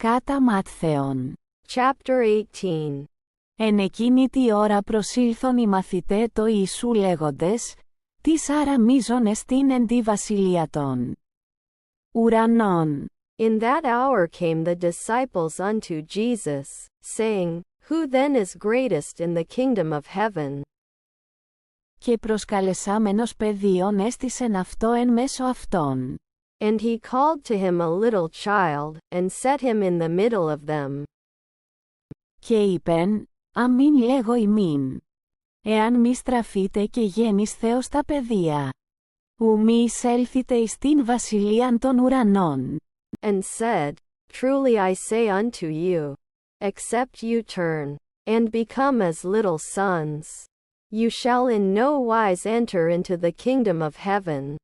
Κατά Μάτθεον. Chapter 18. Εν εκείνη τη ώρα προσήλθον οι μαθηταί το Ιησού λέγοντες, «Τις άρα μείζον εστίν εν τη βασιλεία των ουρανών». In that hour came the disciples unto Jesus, saying, Who then is greatest in the kingdom of heaven? Και προσκαλεσάμενος παιδίον έστησεν αυτό εν μέσω αυτών. And he called to him a little child, and set him in the middle of them. Και είπεν, αμήν λέγω ημίν. Εάν μη στραφείτε και γέννησθε ως τα παιδεία, ου μη εισέλθητε εις την βασιλείαν των ουρανών. And said, Truly I say unto you, except you turn, and become as little sons, you shall in no wise enter into the kingdom of heaven.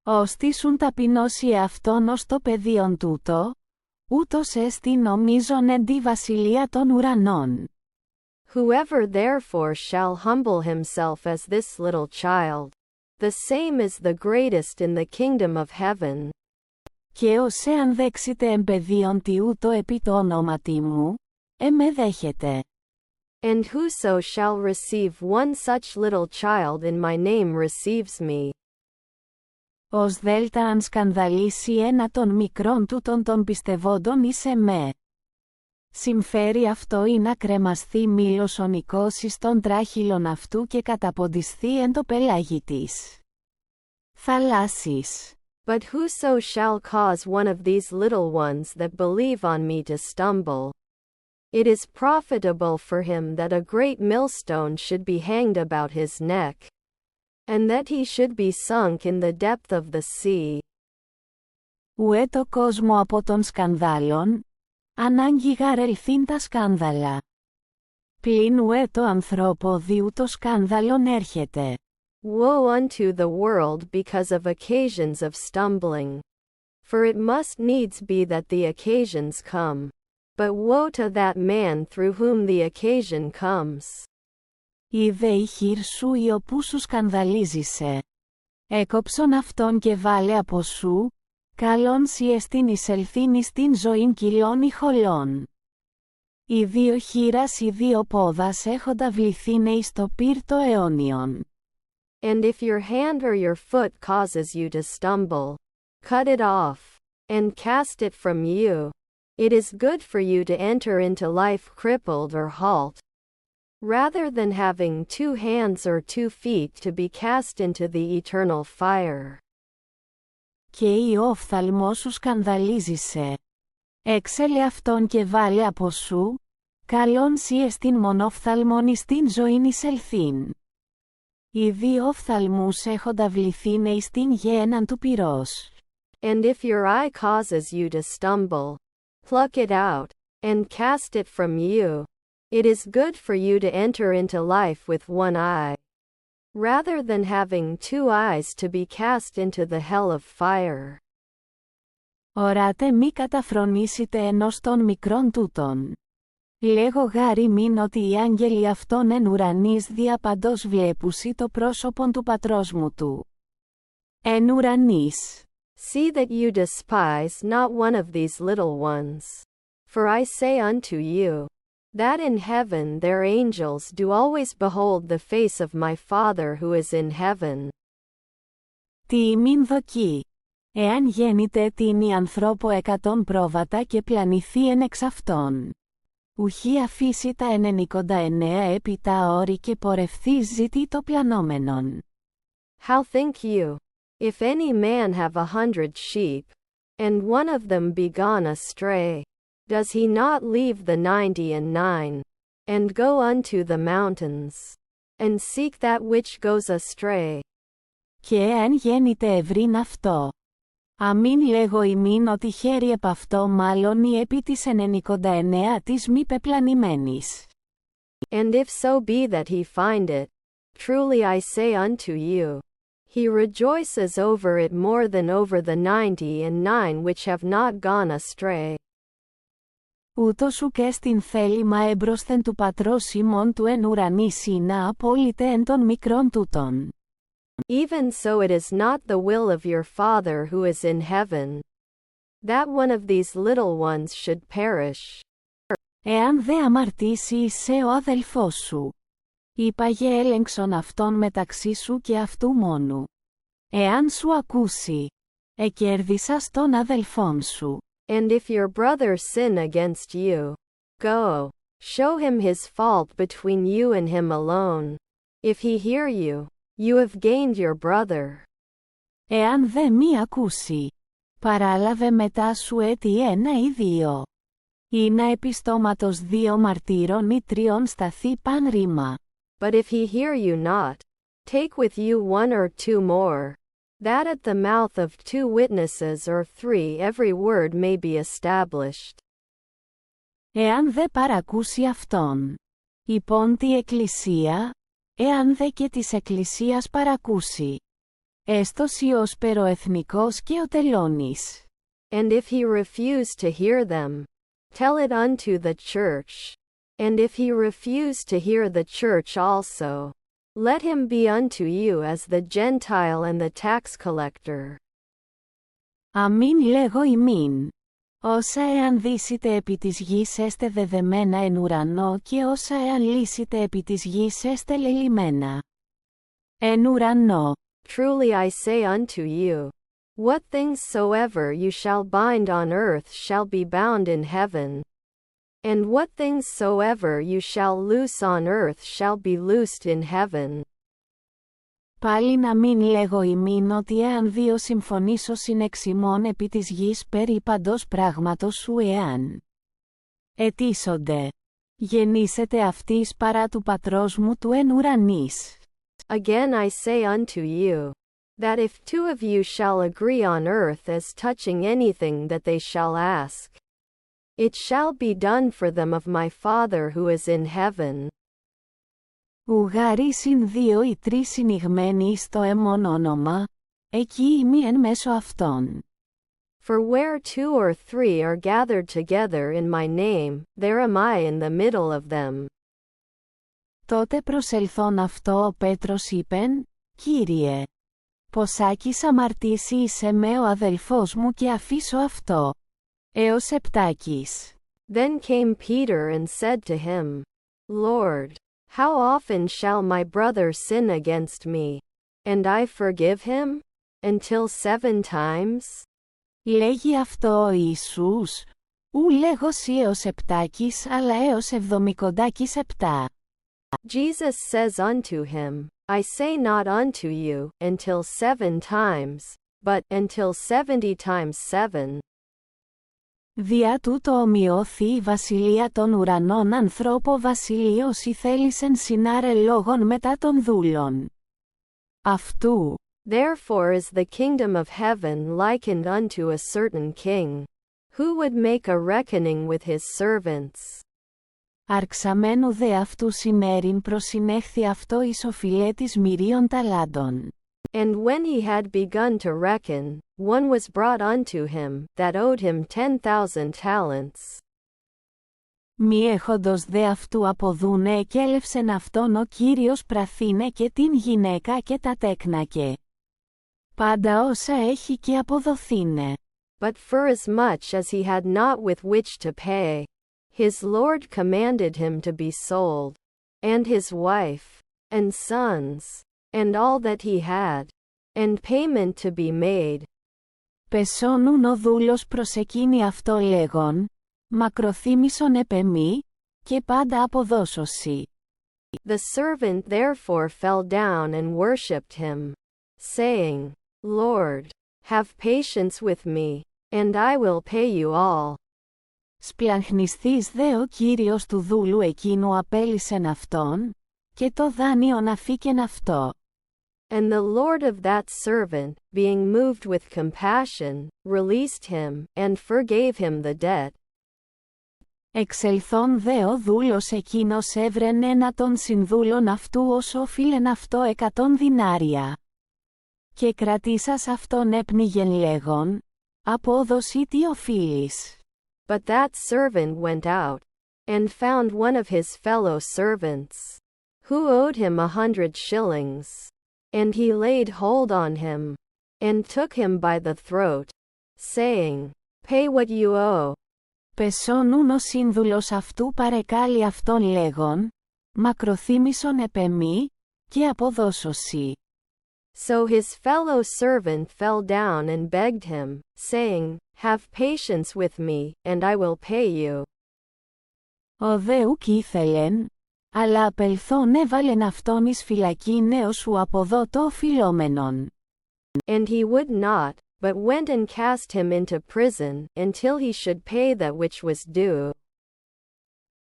Ώστισουν ταπεινώσει εαυτόν ως το παιδίον τούτο, ούτως έστι νομίζον εν τη βασιλεία των ουρανών. Whoever therefore shall humble himself as this little child, the same is the greatest in the kingdom of heaven. Και ως εάν δέξετε εμπεδίον τι ούτω επί το ονόματι μου, εμέ δέχετε. And whoso shall receive one such little child in my name receives me. Ως δέλτα αν σκανδαλίσει ένα των μικρών τούτων των πιστευόντων εις εμέ. Συμφέρει αυτό ή να κρεμαστεί μήλος ονικός εις των τράχυλων αυτού και καταποντισθεί εν το πελάγι της θαλάσσης. But whoso shall cause one of these little ones that believe on me to stumble, it is profitable for him that a great millstone should be hanged about his neck, and that he should be sunk in the depth of the sea. Ουέ το κόσμο από των σκανδάλων, ανάγκη γαρελθήν τα σκάνδαλα. Πλην ουέ το ανθρώπο διού το σκάνδαλον έρχεται. Woe unto the world because of occasions of stumbling. For it must needs be that the occasions come. But woe to that man through whom the occasion comes. Είδε η χείρ σου η οπού σου σκανδαλίζησε. Έκοψον αυτόν και βάλε από σου, καλόν σοι εστίν εισελθήν εις την ζωήν κυλών ή χολών. Οι δύο χείρας οι δύο πόδας έχοντα βληθήνε εις το πύρτο αιώνιον. And if your hand or your foot causes you to stumble, cut it off, and cast it from you. It is good for you to enter into life crippled or halt, rather than having 2 hands or 2 feet to be cast into the eternal fire. Και η όφθαλμό σου σκανδαλίζησε. Έξελε αυτόν και βάλε από σου, καλόν σοι εστίν μονόφθαλμον εις την ζωήν εισελθήν. Οι δύο οφθαλμούς έχοντα βληθήνε εις την γέναν του πυρός. And if your eye causes you to stumble, pluck it out, and cast it from you. It is good for you to enter into life with 1 eye, rather than having 2 eyes to be cast into the hell of fire. Οράτε μη καταφρονήσετε ενός των μικρών τούτων. Λέγω γάρι μην ότι οι άγγελοι αυτών εν ουρανής διαπαντός βλέπουσι το πρόσωπον του πατρός μου του. Εν ουρανής. See that you despise not one of these little ones. For I say unto you, that in heaven their angels do always behold the face of my Father who is in heaven. Τι ημίν δοκεί. Εάν γέννητε τίνη ανθρώπο 100 πρόβατα και πλανηθεί εν εξ αυτών. Ουχή αφήσει τα 99 επί τα όρη και πορευθεί ζητεί το πλανόμενον. How think you? If any man have 100 sheep, and one of them be gone astray, does he not leave the 99, and go unto the mountains, and seek that which goes astray? Και εάν γέννητε ευρύν αυτό. Αμήν λέγω ημίν ότι χέρι επ' αυτό μάλλον ή επί της 99 της μη πεπλανημένης. And if so be that he find it, truly I say unto you, he rejoices over it more than over the 99 which have not gone astray. Ούτως ουκ εστιν θέλημα εμπρόσθεν του πατρός ημών του εν ουρανής ή να απόλυτε εν των μικρών τούτων. Even so it is not the will of your Father who is in heaven, that one of these little ones should perish. Εάν δε αμαρτήσει εισέ ο αδελφός σου, είπαγε έλεγξον αυτόν μεταξύ σου και αυτού μόνου. Εάν σου ακούσει, εκέρδισας τον αδελφόν σου. And if your brother sin against you, go, show him his fault between you and him alone. If he hear you, you have gained your brother. Εάν δε μη ακούσει, παράλαβε μετά σου έτη 1 ή 2. Ή να επιστόματος 2 μαρτύρων ή 3 σταθεί παν ρήμα. But if he hear you not, take with you 1 or 2 more, that at the mouth of 2 witnesses or 3 every word may be established. Εάν δε παρακούσει αυτόν, υπόν τη εκκλησία, εάν δε και της εκκλησίας παρακούσει, έστος Υιός περοεθνικός και ο τελώνης. And if he refuse to hear them, tell it unto the church. And if he refuse to hear the church also, let him be unto you as the Gentile and the tax collector. Αμήν λέγω ημίν. Όσα εάν δείσετε επί της γης έστε δεδεμένα εν ουρανό και όσα εάν λύσετε επί της γης έστε λελειμμένα εν ουρανό. Truly I say unto you, what things soever you shall bind on earth shall be bound in heaven, and what things soever you shall loose on earth shall be loosed in heaven. Πάλι να μην λέγω ημίν ότι εάν 2 συμφωνήσω συνεξ ημών επί της γης περί παντός πράγματος σου εάν ετήσονται, γεννήσετε αυτής παρά του πατρός μου του εν ουρανής. Again I say unto you, that if 2 of you shall agree on earth as touching anything that they shall ask, it shall be done for them of my Father who is in heaven. Ουγάρι συν 2 ή 3 συνηγμένοι εις το έμον όνομα, εκεί ημί εν μέσω αυτών. For where 2 or 3 are gathered together in my name, there am I in the middle of them. Τότε προσελθόν αυτό ο Πέτρος είπεν, Κύριε, ποσάκις αμαρτήσει εις εμέ ο αδελφός μου και αφήσω αυτό. Έως 7. Then came Peter and said to him, Lord, how often shall my brother sin against me, and I forgive him? Until 7 times? Λέγει αυτό ο Ιησούς, ου λέγωσι έως 7, αλλά έως 70. Jesus says unto him, I say not unto you, until 7 times, but until 70 times 7. Διά τούτο ομοιώθη η βασιλεία των ουρανών ανθρώπο βασιλείος ή θέλησεν συνάρε λόγων μετά των δούλων. Αυτού. Therefore is the kingdom of heaven likened unto a certain king, who would make a reckoning with his servants. Αρξαμένου δε αυτού συνέρην προσυνέχθη αυτό εις οφειλέτης μυρίων ταλάντων. And when he had begun to reckon, one was brought unto him, that owed him 10,000 talents. Μη έχοντος δε αυτού αποδούνε εκέλευσεν αυτόν ο Κύριος πραθήνε και την γυναίκα και τα τέκνακε. Πάντα όσα έχει και αποδοθήνε. But for as much as he had not with which to pay, his Lord commanded him to be sold, and his wife, and sons, and all that he had, and payment to be made. Πεσόνουν ο δούλος προς εκείνη αυτό λέγον, μακροθύμησον επ' εμεί, και πάντα αποδώσωσι. The servant therefore fell down and worshipped him, saying, Lord, have patience with me, and I will pay you all. Σπλαχνιστής δε ο Κύριος του δούλου εκείνου απέλυσεν αυτόν, και το δάνειον αφήκεν αυτό. And the Lord of that servant, being moved with compassion, released him, and forgave him the debt. Εξελθόν δε ο δούλος εκείνος έβρεν ένα των συνδούλων αυτού ως όφιλεν αυτό 100 δινάρια. Και κρατήσας αυτόν έπνιγεν λέγον, απόδοσι τι οφείλεις. But that servant went out, and found one of his fellow servants, who owed him 100 shillings. And he laid hold on him, and took him by the throat, saying, Pay what you owe. Πεσόνουν ο σύνδουλος αυτού παρεκάλει αυτόν λέγον, μακροθύμησον επεμή, και αποδώσωσι. So his fellow servant fell down and begged him, saying, Have patience with me, and I will pay you. Ο δε ουκ ήθελεν, αλλά απελθόν έβαλεν αυτόν εις φυλακήν έως σου αποδώ το οφειλόμενον. And he would not, but went and cast him into prison, until he should pay that which was due.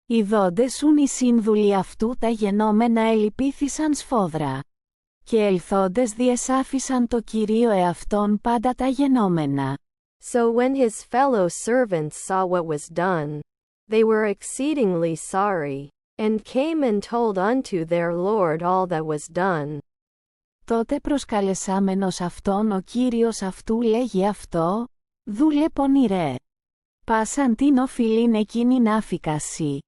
Ιδόντες ούν οι σύνδουλοι αυτού τα γενόμενα ελυπήθησαν σφόδρα. Και ελθόντες διεσάφησαν το Κυρίο εαυτόν πάντα τα γενόμενα. So when his fellow servants saw what was done, they were exceedingly sorry, and came and told unto their Lord all that was done. Τότε προσκαλεσάμενος αυτόν ο Κύριος αυτού λέγει αυτό, δούλε πονηρέ. Πάσαν την οφειλήν εκείνην άφικασι.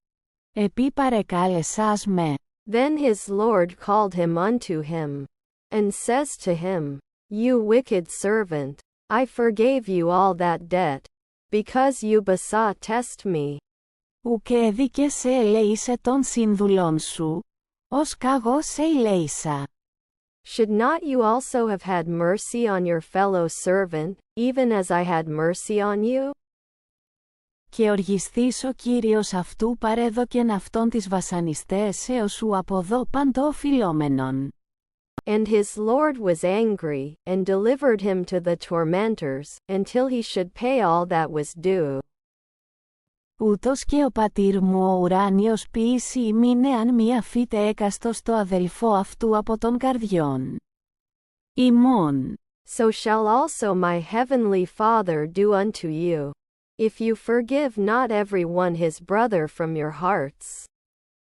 Επί παρεκάλεσάς με. Then his Lord called him unto him, and says to him, You wicked servant, I forgave you all that debt, because you besought me. Ουκ έδικε σε ελέησε τον σύνδουλον σου, ως καγώ σε ελέησα. Should not you also have had mercy on your fellow servant, even as I had mercy on you? Και οργισθείς ο Κύριος αυτού παρέδοκεν αυτόν τις βασανιστές έως σου αποδώ πάντο οφειλόμενον. And his Lord was angry, and delivered him to the tormentors, until he should pay all that was due. Ούτως και ο πατήρ μου ο ουράνιος ποιήσει ημίν εάν μη αφήτε έκαστος το αδελφό αυτού από των καρδιών ημών. So shall also my heavenly Father do unto you, if you forgive not every one his brother from your hearts.